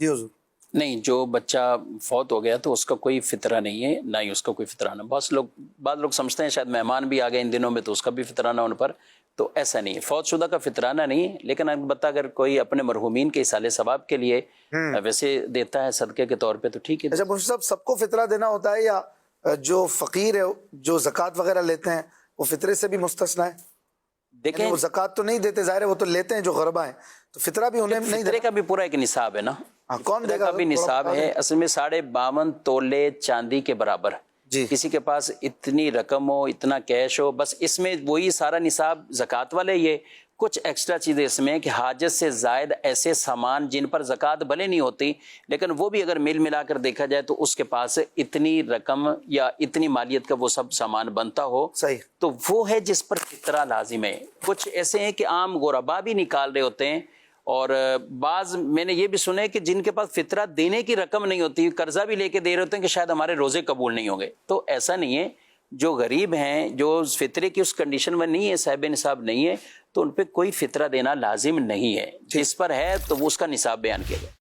جی حضور. نہیں، جو بچہ فوت ہو گیا تو اس کا کوئی فطرہ نہیں ہے، نہ ہی اس کا کوئی فطرانہ. بعض لوگ سمجھتے ہیں شاید مہمان بھی آ گئے ان دنوں میں تو اس کا بھی فطرانہ ان پر، تو ایسا نہیں ہے. فوت شدہ کا فطرانہ نہیں ہے، لیکن البتہ اگر کوئی اپنے مرحومین کے اصالہ ثواب کے لیے ویسے دیتا ہے صدقے کے طور پہ تو ٹھیک ہے. اچھا مفتی صاحب، سب کو فطرہ دینا ہوتا ہے یا جو فقیر ہے جو زکوٰۃ وغیرہ لیتے ہیں وہ فطرے سے بھی مستثنیٰ ہے؟ دیکھیں یعنی وہ زکوٰۃ تو نہیں دیتے، ظاہر ہے وہ تو لیتے ہیں جو غربا ہیں، تو فطرہ بھی انہیں نہیں فطرے دینا؟ کا بھی پورا ایک نصاب ہے نا. کون دے فطرے گا؟ کا بھی نصاب ہے، اصل میں 52.5 تولے چاندی کے برابر. جی. کسی کے پاس اتنی رقم ہو، اتنا کیش ہو، بس اس میں وہی سارا نصاب زکوٰۃ والے. یہ کچھ ایکسٹرا چیزیں اس میں کہ حاجت سے زائد ایسے سامان جن پر زکوٰۃ بھلے نہیں ہوتی لیکن وہ بھی اگر مل ملا کر دیکھا جائے تو اس کے پاس اتنی رقم یا اتنی مالیت کا وہ سب سامان بنتا ہو، صحیح، تو وہ ہے جس پر فطرہ لازم ہے. کچھ ایسے ہیں کہ عام غربا بھی نکال رہے ہوتے ہیں، اور بعض میں نے یہ بھی سنا ہے کہ جن کے پاس فطرہ دینے کی رقم نہیں ہوتی، قرضہ بھی لے کے دے رہے ہوتے ہیں کہ شاید ہمارے روزے قبول نہیں ہوں گے. تو ایسا نہیں ہے. جو غریب ہیں، جو فطرے کی اس کنڈیشن میں نہیں ہے، صاحب نصاب نہیں ہے، تو ان پہ کوئی فطرہ دینا لازم نہیں ہے. جس پر ہے تو وہ اس کا نصاب بیان کیا جائے.